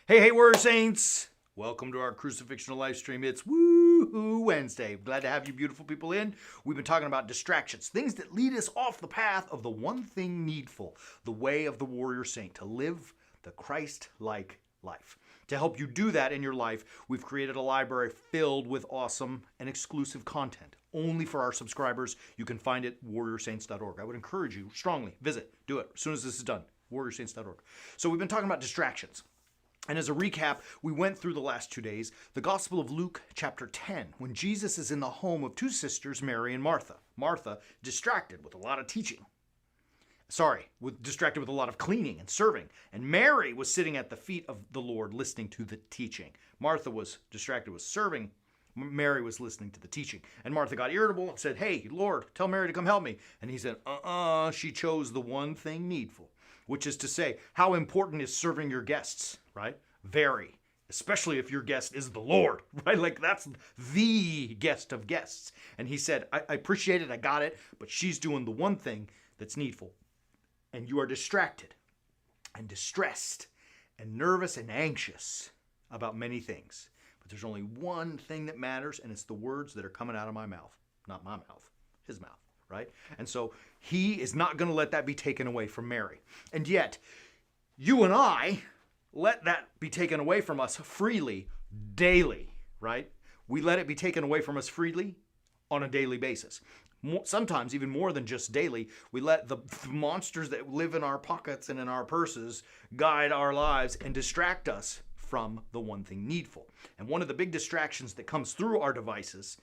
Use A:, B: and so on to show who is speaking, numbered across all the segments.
A: Hey, Warrior Saints! Welcome to our Crucifixional live stream. It's Woo-Hoo Wednesday. Glad to have you beautiful people in. We've been talking about distractions, things that lead us off the path of the one thing needful, the way of the Warrior Saint, to live the Christ-like life. To help you do that in your life, we've created a library filled with awesome and exclusive content. Only for our subscribers. You can find it at warriorsaints.org. I would encourage you strongly, visit, do it as soon as this is done, warriorsaints.org. So we've been talking about distractions. And as a recap, we went through the last 2 days, the Gospel of Luke chapter 10, when Jesus is in the home of two sisters, Mary and Martha. Martha, distracted with a lot of teaching. Distracted with a lot of cleaning and serving. And Mary was sitting at the feet of the Lord listening to the teaching. Martha was distracted with serving. Mary was listening to the teaching. And Martha got irritable and said, "Hey, Lord, tell Mary to come help me." And he said, she chose the one thing needful, which is to say, how important is serving your guests, right? Very. Especially if your guest is the Lord, right? Like that's the guest of guests. And he said, I appreciate it, I got it, but she's doing the one thing that's needful. And you are distracted and distressed and nervous and anxious about many things. But there's only one thing that matters, and it's the words that are coming out of my mouth. Not my mouth, his mouth, right? And so he is not going to let that be taken away from Mary. And yet, you and I let that be taken away from us freely, daily, right? We let it be taken away from us freely on a daily basis. Sometimes even more than just daily, we let the monsters that live in our pockets and in our purses guide our lives and distract us from the one thing needful. And one of the big distractions that comes through our devices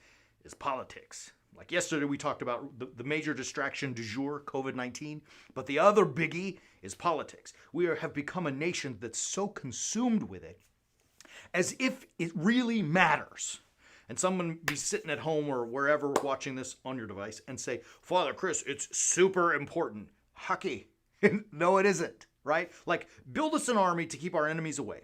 A: is politics. Like yesterday, we talked about the major distraction du jour, COVID-19, but the other biggie is politics. We have become a nation that's so consumed with it as if it really matters. And someone be sitting at home or wherever watching this on your device and say, "Father Chris, it's super important." Hucky. No, it isn't, right? Like, build us an army to keep our enemies away.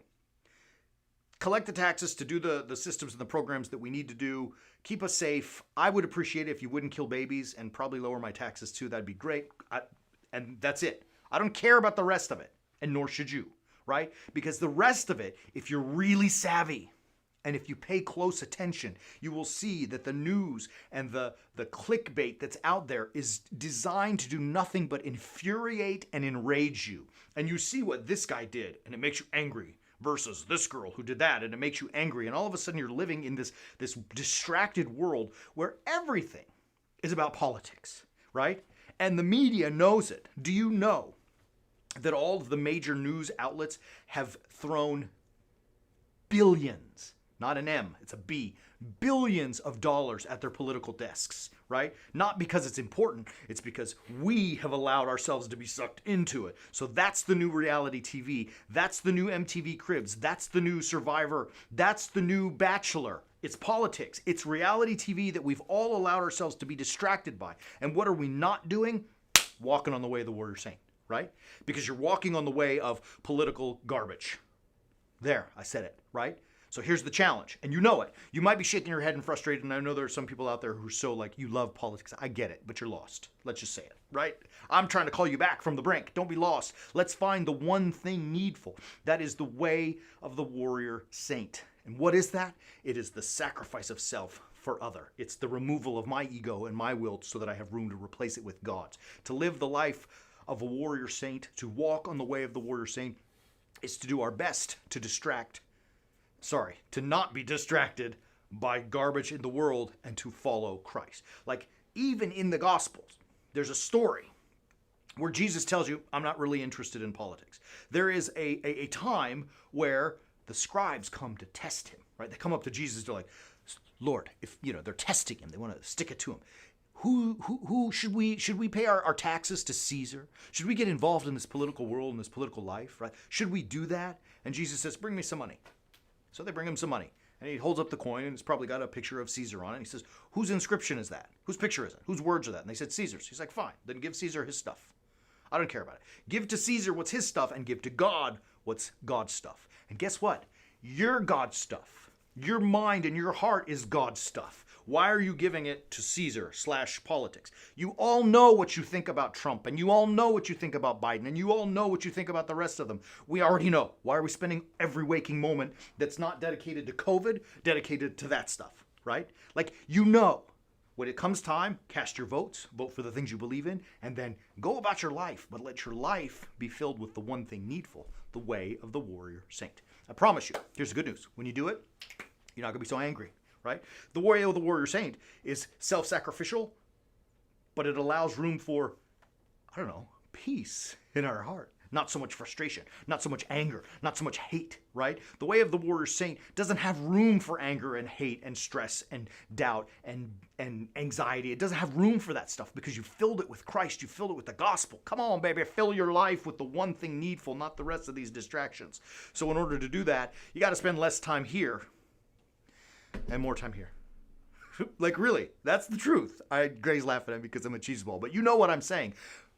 A: Collect the taxes to do the systems and the programs that we need to do. Keep us safe. I would appreciate it if you wouldn't kill babies and probably lower my taxes too. That'd be great. And that's it. I don't care about the rest of it, and nor should you, right? Because the rest of it, if you're really savvy and if you pay close attention, you will see that the news and the clickbait that's out there is designed to do nothing but infuriate and enrage you. And you see what this guy did, and it makes you angry. Versus this girl who did that, and it makes you angry. And all of a sudden you're living in this distracted world where everything is about politics, right? And the media knows it. Do you know that all of the major news outlets have thrown billions, not an M, it's a B, billions of dollars at their political desks, right? Not because it's important, it's because we have allowed ourselves to be sucked into it. So that's the new reality TV. That's the new MTV Cribs. That's the new Survivor. That's the new Bachelor. It's politics. It's reality TV that we've all allowed ourselves to be distracted by. And what are we not doing? Walking on the way of the Warrior Saint, right? Because you're walking on the way of political garbage. There, I said it, right? So here's the challenge, and you know it. You might be shaking your head and frustrated, and I know there are some people out there who are so like, you love politics. I get it, but you're lost. Let's just say it, right? I'm trying to call you back from the brink. Don't be lost. Let's find the one thing needful. That is the way of the Warrior Saint. And what is that? It is the sacrifice of self for other. It's the removal of my ego and my will so that I have room to replace it with God's. To live the life of a Warrior Saint, to walk on the way of the Warrior Saint, is to do our best to not be distracted by garbage in the world and to follow Christ. Like, even in the Gospels, there's a story where Jesus tells you, I'm not really interested in politics. There is a time where the scribes come to test him, right? They come up to Jesus, they're like, "Lord," if they're testing him, they want to stick it to him. Who should we pay our taxes to Caesar? Should we get involved in this political world and this political life, right? Should we do that? And Jesus says, "Bring me some money." So they bring him some money. And he holds up the coin, and it's probably got a picture of Caesar on it. And he says, "Whose inscription is that? Whose picture is it? Whose words are that?" And they said, "Caesar's." He's like, "Fine, then give Caesar his stuff. I don't care about it. Give to Caesar what's his stuff, and give to God what's God's stuff." And guess what? Your God's stuff, your mind and your heart is God's stuff. Why are you giving it to Caesar/politics? You all know what you think about Trump, and you all know what you think about Biden, and you all know what you think about the rest of them. We already know. Why are we spending every waking moment that's not dedicated to COVID, dedicated to that stuff, right? Like, you know. When it comes time, cast your votes, vote for the things you believe in, and then go about your life, but let your life be filled with the one thing needful, the way of the warrior saint. I promise you, here's the good news. When you do it, you're not going to be so angry, right? The way of the warrior saint is self-sacrificial, but it allows room for, I don't know, peace in our heart. Not so much frustration, not so much anger, not so much hate, right? The way of the warrior saint doesn't have room for anger and hate and stress and doubt and anxiety. It doesn't have room for that stuff because you filled it with Christ. You filled it with the gospel. Come on, baby, fill your life with the one thing needful, not the rest of these distractions. So in order to do that, you got to spend less time here and more time here. Like, really, that's the truth. Gray's laughing at me because I'm a cheeseball, but you know what I'm saying.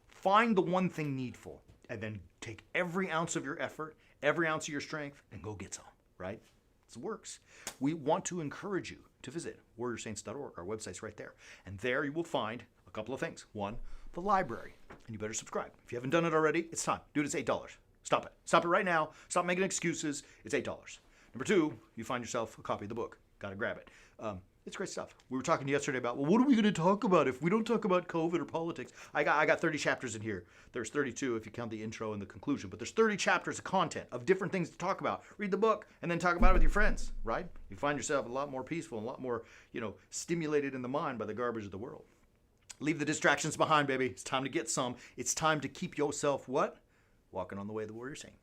A: Find the one thing needful. And then take every ounce of your effort, every ounce of your strength, and go get some, right? It works. We want to encourage you to visit warriorsaints.org. Our website's right there. And there you will find a couple of things. One, the library. And you better subscribe. If you haven't done it already, it's time. Dude, it's $8. Stop it. Stop it right now. Stop making excuses. It's $8. Number two, you find yourself a copy of the book. Got to grab it. It's great stuff. We were talking yesterday about, well, what are we going to talk about if we don't talk about COVID or politics? I got 30 chapters in here. There's 32 if you count the intro and the conclusion. But there's 30 chapters of content of different things to talk about. Read the book and then talk about it with your friends, right? You find yourself a lot more peaceful and a lot more, stimulated in the mind by the garbage of the world. Leave the distractions behind, baby. It's time to get some. It's time to keep yourself what? Walking on the way of the warrior saint.